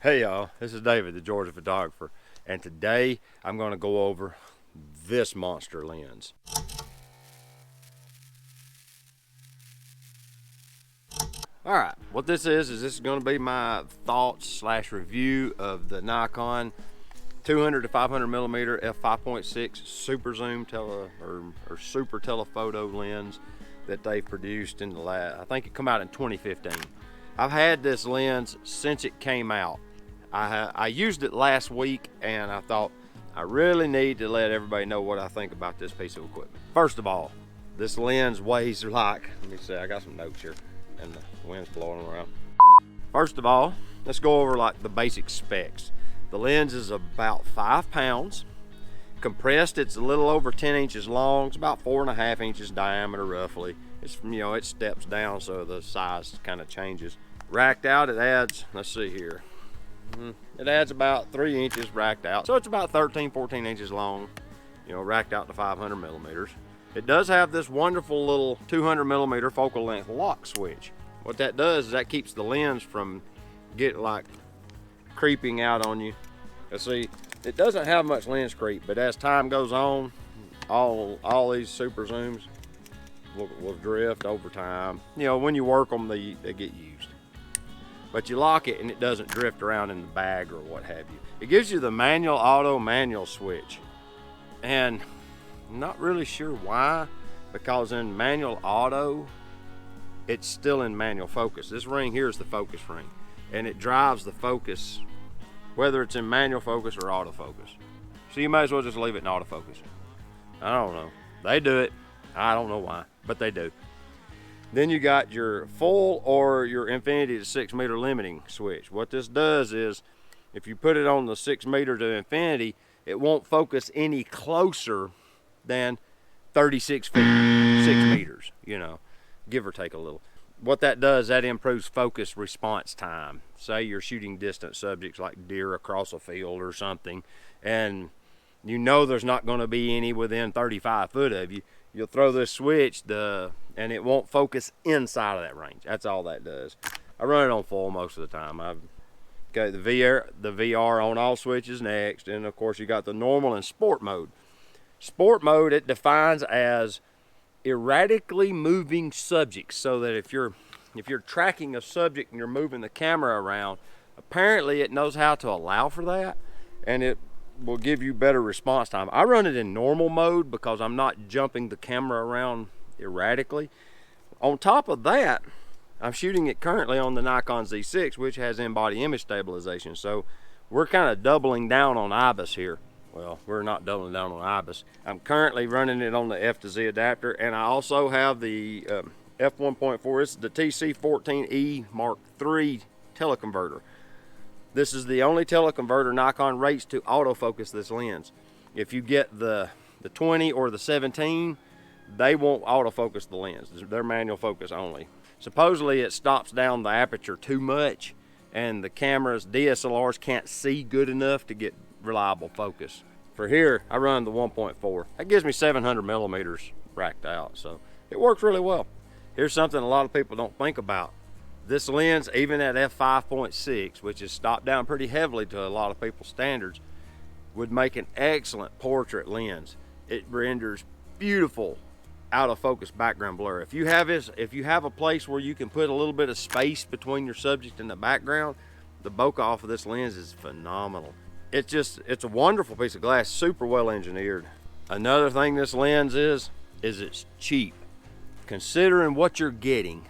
Hey y'all, this is David, the Georgia photographer, and today I'm going to go over this monster lens. Alright, what this is going to be my thoughts / review of the Nikon 200-500mm f5.6 super zoom or super telephoto lens that they produced in the I think it came out in 2015. I've had this lens since it came out. I used it last week and I thought I really need to let everybody know what I think about this piece of equipment. First of all, this lens weighs like, let me see, I got some notes here and the wind's blowing around. First of all, let's go over like the basic specs. The lens is about 5 pounds. Compressed, it's a little over 10 inches long. It's about 4.5 inches diameter roughly. It's, it steps down so the size kind of changes. Racked out, it adds, let's see here. It adds about 3 inches racked out. So it's about 13-14 inches long, racked out to 500 millimeters. It does have this wonderful little 200 millimeter focal length lock switch. What that does is that keeps the lens from getting like creeping out on you. Let's see, it doesn't have much lens creep, but as time goes on, all these super zooms will drift over time. When you work them, they get used. But you lock it and it doesn't drift around in the bag or what have you. It gives you the manual auto manual switch. And I'm not really sure why, because in manual auto, it's still in manual focus. This ring here is the focus ring, and it drives the focus, whether it's in manual focus or autofocus. So you might as well just leave it in autofocus. I don't know. They do it. I don't know why, but they do. Then you got your full or your infinity to 6 meter limiting switch. What this does is, if you put it on the 6 meter to infinity, it won't focus any closer than 36 feet, 6 meters, give or take a little. What that does, that improves focus response time. Say you're shooting distant subjects like deer across a field or something, and there's not going to be any within 35 foot of you. You'll throw this switch, and it won't focus inside of that range. That's all that does. I run it on full most of the time. I've got the VR on all switches next, and of course you got the normal and sport mode. Sport mode, it defines as erratically moving subjects, so that if you're tracking a subject and you're moving the camera around, apparently it knows how to allow for that, and it will give you better response time. I run it in normal mode because I'm not jumping the camera around erratically. On top of that, I'm shooting it currently on the Nikon Z6, which has in-body image stabilization. So we're kind of doubling down on IBIS here. Well, we're not doubling down on IBIS. I'm currently running it on the F to Z adapter, and I also have the f1.4. This is the TC14E Mark III teleconverter. This is the only teleconverter Nikon rates to autofocus this lens. If you get the 20 or the 17, they won't autofocus the lens. They're manual focus only. Supposedly it stops down the aperture too much, and the camera's DSLRs can't see good enough to get reliable focus. For here, I run the 1.4. That gives me 700 millimeters racked out, so it works really well. Here's something a lot of people don't think about. This lens, even at f5.6, which is stopped down pretty heavily to a lot of people's standards, would make an excellent portrait lens. It renders beautiful out of focus background blur. If you have a place where you can put a little bit of space between your subject and the background, the bokeh off of this lens is phenomenal. It's a wonderful piece of glass, super well engineered. Another thing this lens is it's cheap. Considering what you're getting,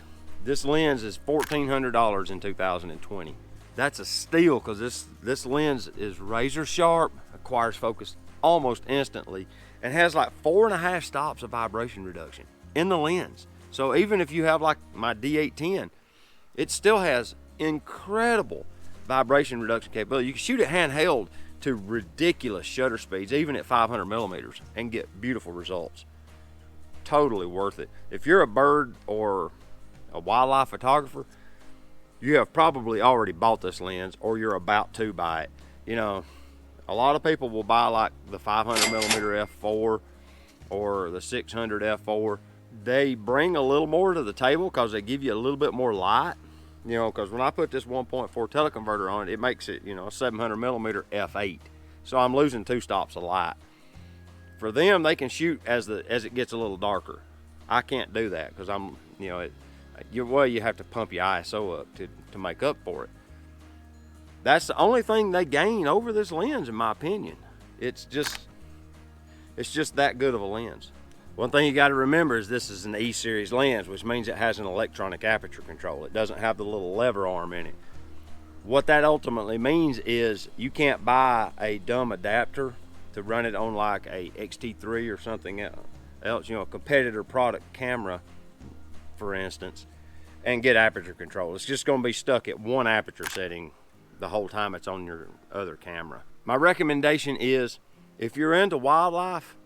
this lens is $1,400 in 2020. That's a steal, because this lens is razor sharp, acquires focus almost instantly, and has like 4.5 stops of vibration reduction in the lens. So even if you have like my D810, it still has incredible vibration reduction capability. You can shoot it handheld to ridiculous shutter speeds, even at 500 millimeters, and get beautiful results. Totally worth it. If you're a bird or a wildlife photographer, you have probably already bought this lens, or you're about to buy it. A lot of people will buy like the 500 millimeter f4 or the 600 f4. They bring a little more to the table because they give you a little bit more light, You know, because when I put this 1.4 teleconverter on it, it makes it, you know, a 700mm f8. So I'm losing 2 stops of light. For them, they can shoot as it gets a little darker. I can't do that because I'm, you know, you have to pump your ISO up to make up for it. That's the only thing they gain over this lens, in my opinion. It's just that good of a lens. One thing you got to remember is this is an E-series lens, which means it has an electronic aperture control. It doesn't have the little lever arm in it. What that ultimately means is you can't buy a dumb adapter to run it on like a X-T3 or something else, you know, a competitor product camera, for instance, and get aperture control. It's just going to be stuck at one aperture setting the whole time it's on your other camera. My recommendation is, if you're into wildlife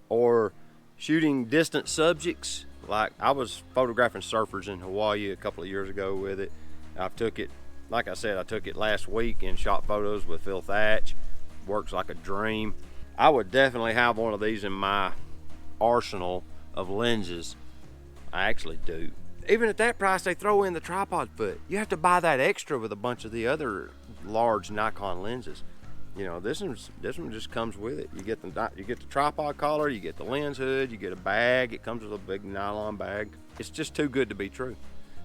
or shooting distant subjects, like I was photographing surfers in Hawaii a couple of years ago with it. I took it, like I said, I took it last week and shot photos with Phil Thatch. Works like a dream. I would definitely have one of these in my arsenal of lenses. I actually do. Even at that price, they throw in the tripod foot. You have to buy that extra with a bunch of the other large Nikon lenses. You know, this one just comes with it. You get the tripod collar, you get the lens hood, you get a bag. It comes with a big nylon bag. It's just too good to be true.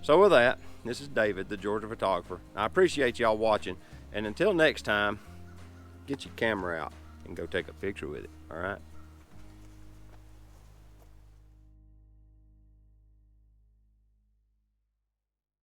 So with that, this is David, the Georgia photographer. I appreciate y'all watching, and until next time, get your camera out and go take a picture with it. All right.